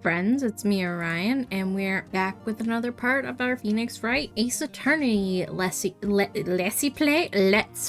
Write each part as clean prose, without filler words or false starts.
friends, it's me, Orion, and we're back with another part of our Phoenix Wright Ace Attorney Let's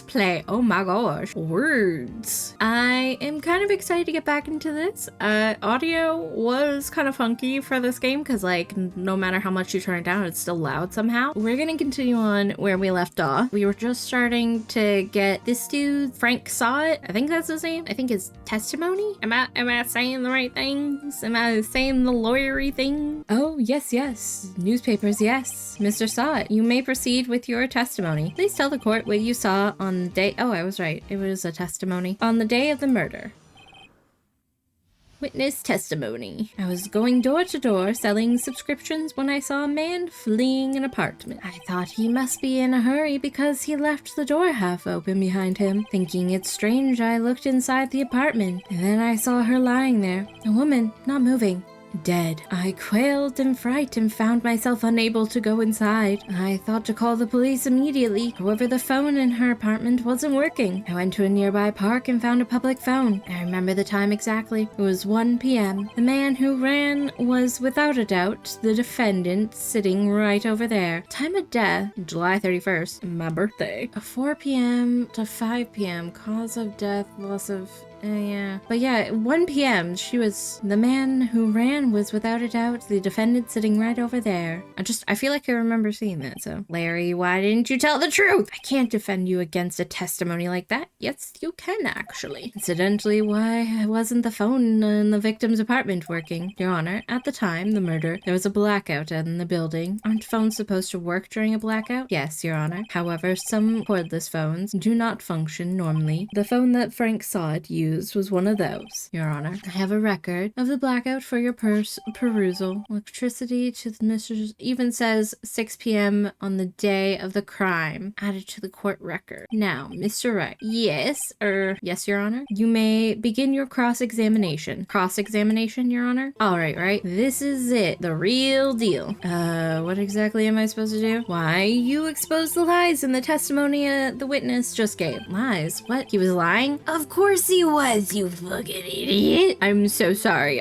Play. Oh my gosh, words. I am kind of excited to get back into this. Audio was kind of funky for this game because like no matter how much you turn it down, it's still loud somehow. We're gonna continue on where we left off. We were just starting to get this dude, Frank Saw It. I think that's his name. I think his testimony. Am I saying the right things? Am I saying the lawyery thing? Oh, yes. Newspapers, yes. Mr. Saw It, you may proceed with your testimony. Please tell the court what you saw on the day. Oh, I was right. It was a testimony. On the day of the murder. Witness testimony. I was going door to door selling subscriptions when I saw a man fleeing an apartment. I thought he must be in a hurry because he left the door half open behind him. Thinking it strange, I looked inside the apartment, and then I saw her lying there, a woman, not moving. Dead. I quailed in fright and found myself unable to go inside. I thought to call the police immediately. However, the phone in her apartment wasn't working. I went to a nearby park and found a public phone. I remember the time exactly. It was 1 p.m. The man who ran was without a doubt the defendant sitting right over there. Time of death, July 31st, my birthday. 4 p.m. to 5 p.m. Cause of death, loss of... yeah. But yeah, 1 p.m. The man who ran was without a doubt the defendant sitting right over there. I feel like I remember seeing that, so. Larry, why didn't you tell the truth? I can't defend you against a testimony like that. Yes, you can actually. Incidentally, why wasn't the phone in the victim's apartment working? Your Honor, at the time, the murder, there was a blackout in the building. Aren't phones supposed to work during a blackout? Yes, Your Honor. However, some cordless phones do not function normally. The phone that Frank Saw It used was one of those, Your Honor. I have a record of the blackout for your perusal. Electricity to the Mr. even says 6 p.m. on the day of the crime. Added to the court record. Now, Mr. Wright. Yes, Your Honor. You may begin your cross-examination. Cross-examination, Your Honor? Alright. This is it. The real deal. What exactly am I supposed to do? Why, you exposed the lies in the testimony the witness just gave. Lies? What? He was lying? Of course he was, you fucking idiot. I'm so sorry.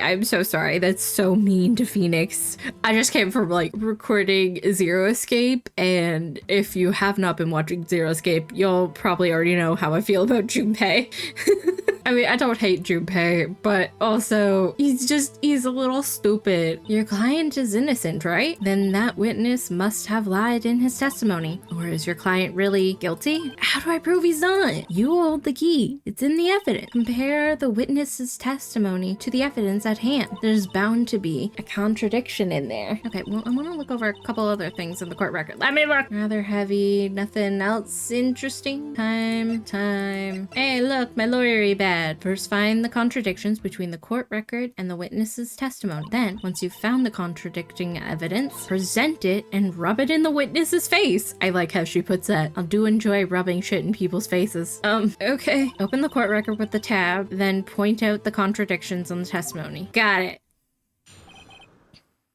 That's so mean to Phoenix. I just came from like recording Zero Escape, and if you have not been watching Zero Escape, you'll probably already know how I feel about Junpei. I mean, I don't hate Junpei, but also he's a little stupid. Your client is innocent, right? Then that witness must have lied in his testimony. Or is your client really guilty? How do I prove he's not? You hold the key. It's in the evidence. Compare the witness's testimony to the evidence at hand. There's bound to be a contradiction in there. Okay, well, I want to look over a couple other things in the court record. Let me look. Rather heavy. Nothing else interesting. Time. Hey, look, my lawyery bag. First, find the contradictions between the court record and the witness's testimony. Then, once you've found the contradicting evidence, present it and rub it in the witness's face. I like how she puts that. I do enjoy rubbing shit in people's faces. Okay. Open the court record with the tab, then point out the contradictions on the testimony. Got it.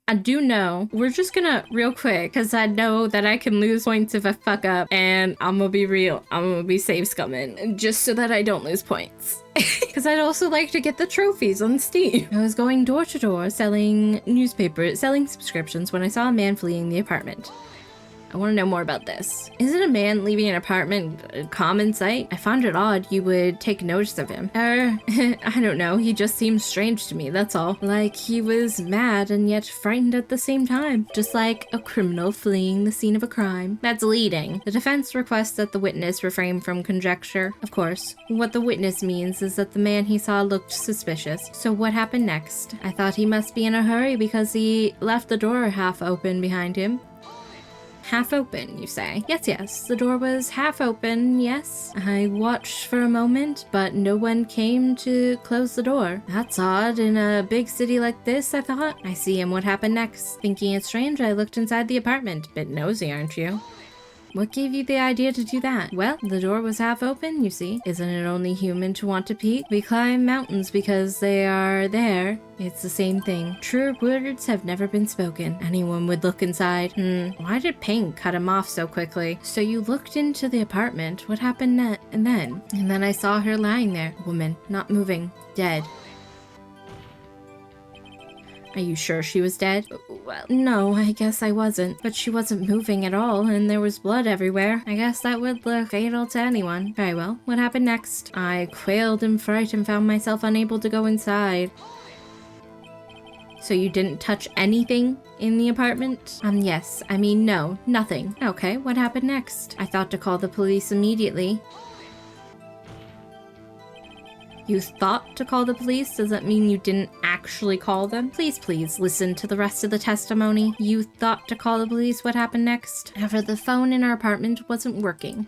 I do know, we're just gonna, real quick, because I know that I can lose points if I fuck up, and I'm gonna be real, I'm gonna be save scumming, just so that I don't lose points. Because I'd also like to get the trophies on Steam. I was going door to door selling subscriptions when I saw a man fleeing the apartment. I want to know more about this. Isn't a man leaving an apartment a common sight? I found it odd you would take notice of him. I don't know. He just seems strange to me, that's all. Like he was mad and yet frightened at the same time. Just like a criminal fleeing the scene of a crime. That's leading. The defense requests that the witness refrain from conjecture. Of course, what the witness means is that the man he saw looked suspicious. So what happened next? I thought he must be in a hurry because he left the door half open behind him. Half open, you say? Yes, the door was half open, yes. I watched for a moment, but no one came to close the door. That's odd, in a big city like this, I thought. I see, and what happened next? Thinking it strange, I looked inside the apartment. Bit nosy, aren't you? What gave you the idea to do that? Well, the door was half open, you see. Isn't it only human to want to peek? We climb mountains because they are there. It's the same thing. Truer words have never been spoken. Anyone would look inside. Why did Pink cut him off so quickly? So you looked into the apartment. What happened then? And then I saw her lying there. Woman, not moving. Dead. Are you sure she was dead? Well, no, I guess I wasn't. But she wasn't moving at all, and there was blood everywhere. I guess that would look fatal to anyone. Very well, what happened next? I quailed in fright and found myself unable to go inside. So you didn't touch anything in the apartment? Yes. I mean, no, nothing. Okay, what happened next? I thought to call the police immediately. You thought to call the police? Does that mean you didn't actually call them? Please listen to the rest of the testimony. You thought to call the police. What happened next? However, the phone in our apartment wasn't working.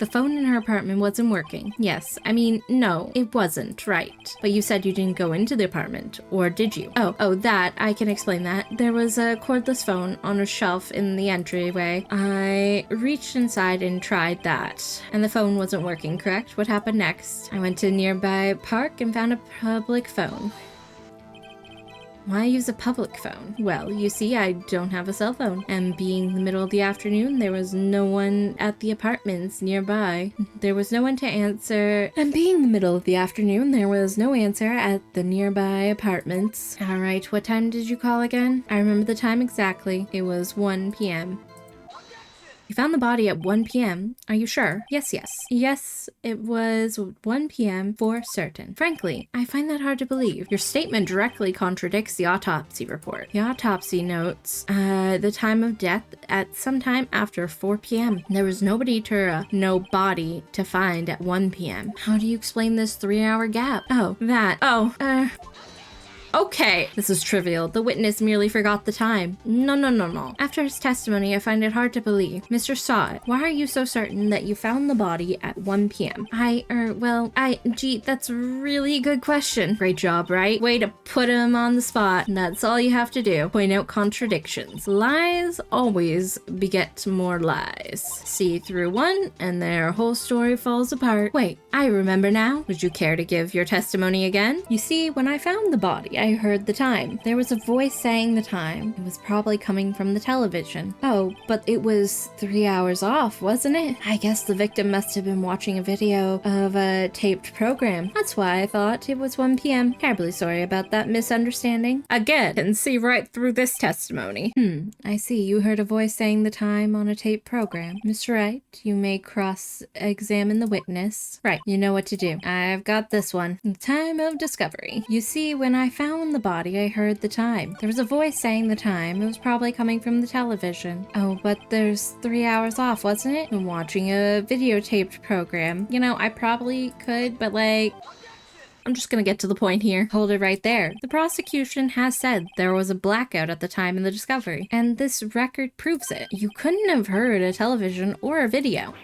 The phone in her apartment wasn't working. Yes, I mean, no, it wasn't, right. But you said you didn't go into the apartment, or did you? Oh, that, I can explain that. There was a cordless phone on a shelf in the entryway. I reached inside and tried that, and the phone wasn't working, correct? What happened next? I went to a nearby park and found a public phone. Why use a public phone? Well, you see, I don't have a cell phone. And being the middle of the afternoon, there was no one at the apartments nearby. There was no one to answer. And being the middle of the afternoon, there was no answer at the nearby apartments. All right, what time did you call again? I remember the time exactly. It was 1 p.m. You found the body at 1 p.m. Are you sure? Yes. Yes, it was 1 p.m. for certain. Frankly, I find that hard to believe. Your statement directly contradicts the autopsy report. The autopsy notes the time of death at sometime after 4 p.m. There was no body to find at 1 p.m. How do you explain this 3-hour gap? Okay, this is trivial. The witness merely forgot the time. No. After his testimony, I find it hard to believe. Mr. Stott, why are you so certain that you found the body at 1 p.m.? Gee, that's a really good question. Great job, right? Way to put him on the spot. That's all you have to do. Point out contradictions. Lies always beget more lies. See through one, and their whole story falls apart. Wait, I remember now. Would you care to give your testimony again? You see, when I found the body, I heard the time. There was a voice saying the time. It was probably coming from the television. Oh, but it was 3 hours off, wasn't it? I guess the victim must have been watching a video of a taped program. That's why I thought it was 1 p.m. Terribly sorry about that misunderstanding. Again, and see right through this testimony. I see. You heard a voice saying the time on a taped program. Mr. Wright, you may cross-examine the witness. Right, you know what to do. I've got this one. The time of discovery. You see, when I found the body, I heard the time. There was a voice saying the time. It was probably coming from the television. Oh, but there's 3 hours off, wasn't it? I'm watching a videotaped program. You know, I probably could, but I'm just gonna get to the point here. Hold it right there. The prosecution has said there was a blackout at the time of the discovery, and this record proves it. You couldn't have heard a television or a video.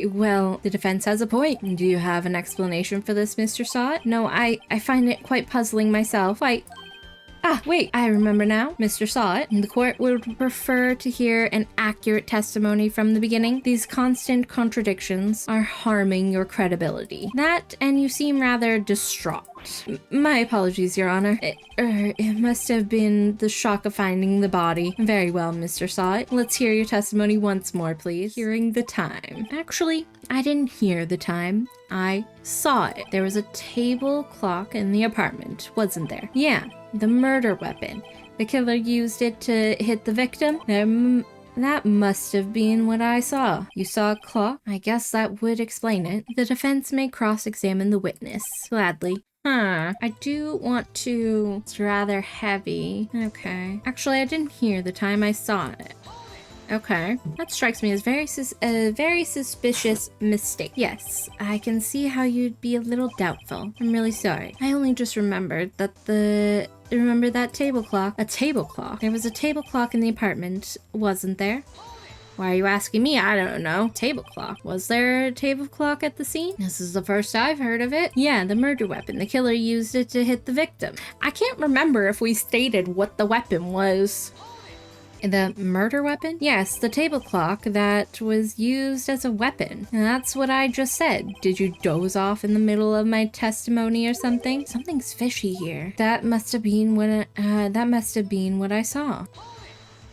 Well, the defense has a point. Do you have an explanation for this, Mr. Stott? No, I find it quite puzzling myself. Wait, I remember now. Mr. Stott, the court would prefer to hear an accurate testimony from the beginning. These constant contradictions are harming your credibility. That, and you seem rather distraught. My apologies, Your Honor. It must have been the shock of finding the body. Very well, Mr. Stott. Let's hear your testimony once more, please. Hearing the time. Actually, I didn't hear the time. I saw it. There was a table clock in the apartment, wasn't there? Yeah, the murder weapon. The killer used it to hit the victim. That must have been what I saw. You saw a clock? I guess that would explain it. The defense may cross-examine the witness. Gladly. I do want to... It's rather heavy. Okay. Actually, I didn't hear the time. I saw it. Okay. That strikes me as a very suspicious mistake. Yes, I can see how you'd be a little doubtful. I'm really sorry. I only just remembered that Remember that table clock? A table clock? There was a table clock in the apartment, wasn't there? Why are you asking me? I don't know. Table clock. Was there a table clock at the scene? This is the first I've heard of it. Yeah, the murder weapon. The killer used it to hit the victim. I can't remember if we stated what the weapon was. The murder weapon? Yes, the table clock that was used as a weapon. And that's what I just said. Did you doze off in the middle of my testimony or something? Something's fishy here. That must have been what I saw.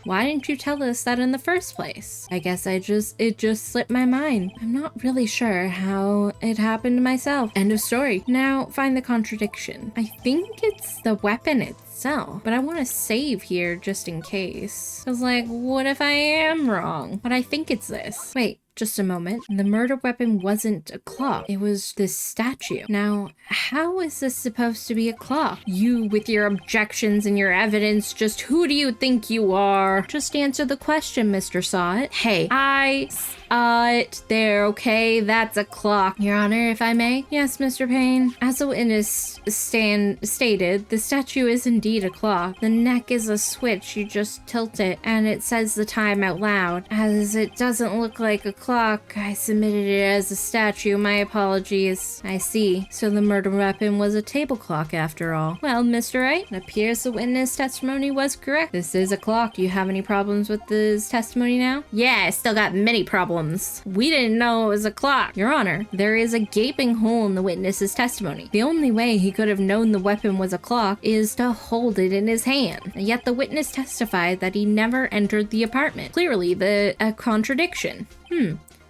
Why didn't you tell us that in the first place? I guess it just slipped my mind. I'm not really sure how it happened myself. End of story. Now, find the contradiction. I think it's the weapon itself, but I want to save here just in case. I was like, what if I am wrong? But I think it's this. Wait. Just a moment. The murder weapon wasn't a clock. It was this statue. Now, how is this supposed to be a clock? You with your objections and your evidence, just who do you think you are? Just answer the question, Mr. Sot. Hey, I saw it there, okay? That's a clock. Your Honor, if I may? Yes, Mr. Payne. As the witness stated, the statue is indeed a clock. The neck is a switch. You just tilt it, and it says the time out loud. As it doesn't look like a clock, I submitted it as a statue. My apologies. I see. So the murder weapon was a table clock after all. Well, Mr. Wright, it appears the witness testimony was correct. This is a clock. Do you have any problems with this testimony now? Yeah, I still got many problems. We didn't know it was a clock. Your Honor, there is a gaping hole in the witness's testimony. The only way he could have known the weapon was a clock is to hold it in his hand. Yet the witness testified that he never entered the apartment. Clearly, a contradiction.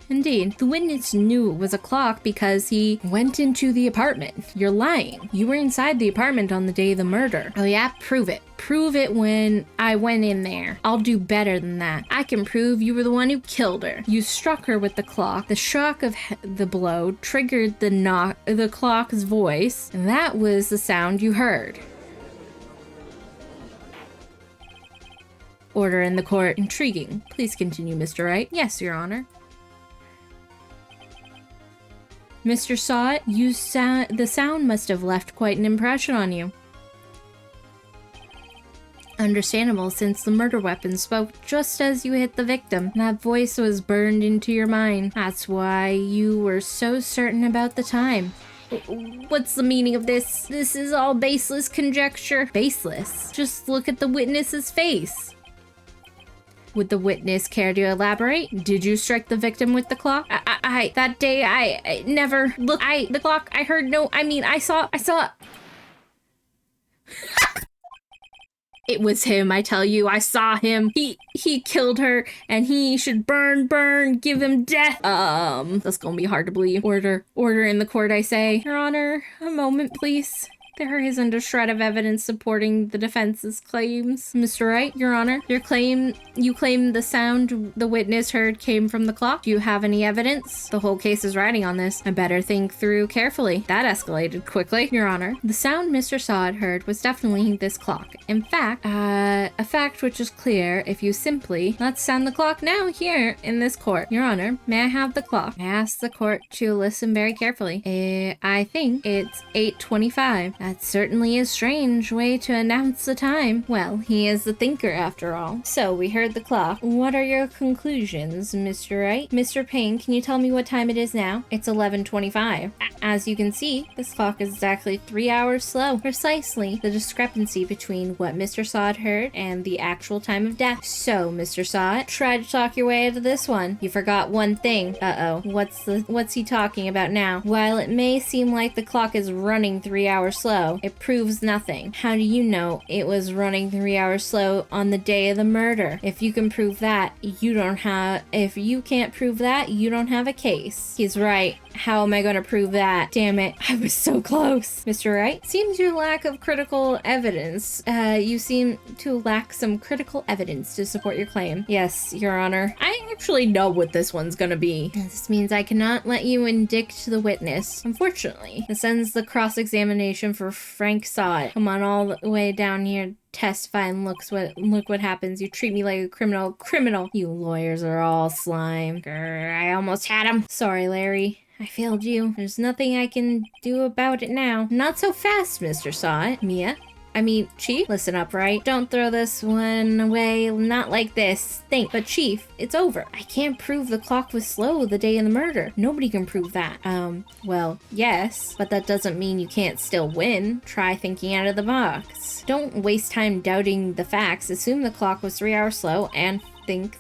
Indeed. The witness knew it was a clock because he went into the apartment. You're lying. You were inside the apartment on the day of the murder. Oh yeah? Prove it. Prove it when I went in there. I'll do better than that. I can prove you were the one who killed her. You struck her with the clock. The shock of the blow triggered the clock's voice, and that was the sound you heard. Order in the court. Intriguing. Please continue, Mr. Wright. Yes, Your Honor. Mr. Sot, the sound must have left quite an impression on you. Understandable, since the murder weapon spoke just as you hit the victim. That voice was burned into your mind. That's why you were so certain about the time. What's the meaning of this? This is all baseless conjecture. Baseless? Just look at the witness's face. Would the witness care to elaborate? Did you strike the victim with the clock? That day, I never looked. The clock, I heard no, I saw. It was him, I tell you. I saw him. He killed her, and he should burn, give him death. That's gonna be hard to believe. Order in the court, I say. Your Honor, a moment, please. There isn't a shred of evidence supporting the defense's claims. Mr. Wright, Your Honor, you claim the sound the witness heard came from the clock. Do you have any evidence? The whole case is riding on this. I better think through carefully. That escalated quickly. Your Honor, the sound Mr. Sod heard was definitely this clock. In fact, a fact which is clear if you simply let's sound the clock now here in this court. Your Honor, may I have the clock? I ask the court to listen very carefully. I think it's 8:25. That's certainly a strange way to announce the time. Well, he is the thinker after all. So, we heard the clock. What are your conclusions, Mr. Wright? Mr. Payne, can you tell me what time it is now? It's 11:25. As you can see, this clock is exactly 3 hours slow. Precisely the discrepancy between what Mr. Sod heard and the actual time of death. So, Mr. Sod, try to talk your way out of this one. You forgot one thing. Uh-oh. What's he talking about now? While it may seem like the clock is running 3 hours slow, it proves nothing. How do you know it was running 3 hours slow on the day of the murder? If you can prove that, if you can't prove that, you don't have a case. He's right. How am I going to prove that? Damn it. I was so close. Mr. Wright, seems your lack of critical evidence. You seem to lack some critical evidence to support your claim. Yes, Your Honor. I actually know what this one's gonna be. This means I cannot let you indict the witness. Unfortunately, this ends the cross-examination for Frank Sod. Come on all the way down here. Testify and look what happens. You treat me like a criminal. You lawyers are all slime. Grr, I almost had him. Sorry, Larry. I failed you. There's nothing I can do about it now. Not so fast, Mr. Sot. Mia? Chief, listen up, right? Don't throw this one away. Not like this. Think. But Chief, it's over. I can't prove the clock was slow the day of the murder. Nobody can prove that. Well, yes, but that doesn't mean you can't still win. Try thinking out of the box. Don't waste time doubting the facts. Assume the clock was 3 hours slow and think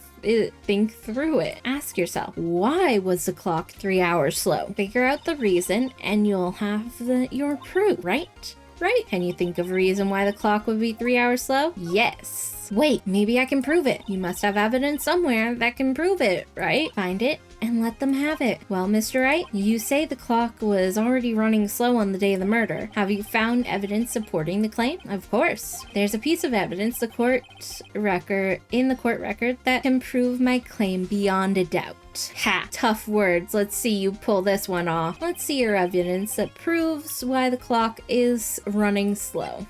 through it. Ask yourself, why was the clock 3 hours slow? Figure out the reason and you'll have your proof, right? right? Can you think of a reason why the clock would be 3 hours slow? Yes. Wait, maybe I can prove it. You must have evidence somewhere that can prove it, right? Find it and let them have it. Well, Mr. Wright, you say the clock was already running slow on the day of the murder. Have you found evidence supporting the claim? Of course. There's a piece of evidence in the court record that can prove my claim beyond a doubt. Ha! Tough words. Let's see you pull this one off. Let's see your evidence that proves why the clock is running slow.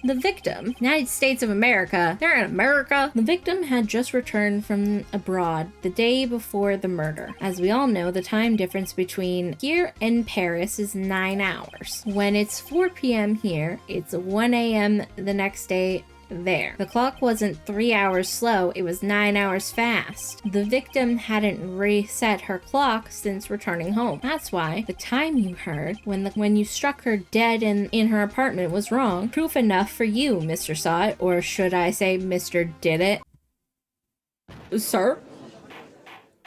The victim, United States of America, they're in America. The victim had just returned from abroad the day before the murder. As we all know, the time difference between here and Paris is 9 hours. When it's 4 p.m. here, it's 1 a.m. the next day there. The clock wasn't 3 hours slow, it was 9 hours fast. The victim hadn't reset her clock since returning home. That's why the time you heard when you struck her dead in her apartment was wrong. Proof enough for you, Mr. Saw It, or should I say Mr. Did It? Sir?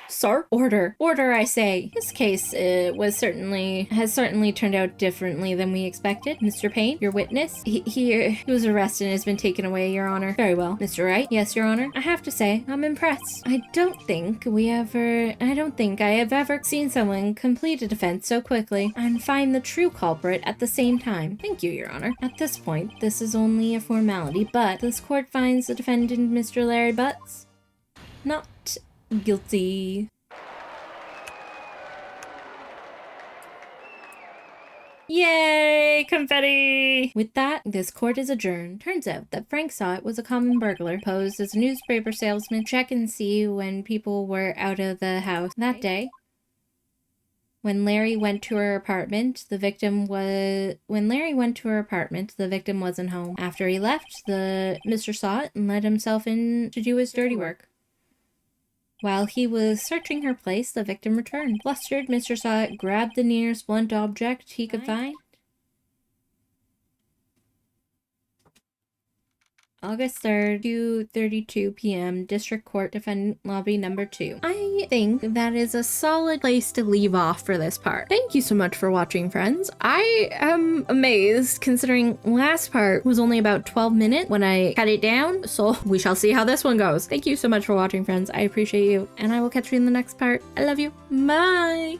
Sir? Order, I say. This case has certainly turned out differently than we expected. Mr. Payne, your witness, he was arrested and has been taken away, Your Honor. Very well. Mr. Wright? Yes, Your Honor. I have to say, I'm impressed. I don't think I have ever seen someone complete a defense so quickly and find the true culprit at the same time. Thank you, Your Honor. At this point, this is only a formality, but this court finds the defendant, Mr. Larry Butz, not guilty. Yay! Confetti! With that, this court is adjourned. Turns out that Frank Saw It was a common burglar, posed as a newspaper salesman. Check and see when people were out of the house that day. When Larry went to her apartment, the victim wasn't home. After he left, Mr. Saw It and let himself in to do his dirty work. While he was searching her place, the victim returned. Flustered, Mr. Saw It grabbed the nearest blunt object he could find. August 3rd, 2:32 p.m., District Court, Defendant Lobby number 2. I think that is a solid place to leave off for this part. Thank you so much for watching, friends. I am amazed considering last part was only about 12 minutes when I cut it down, so we shall see how this one goes. Thank you so much for watching, friends. I appreciate you, and I will catch you in the next part. I love you. Bye!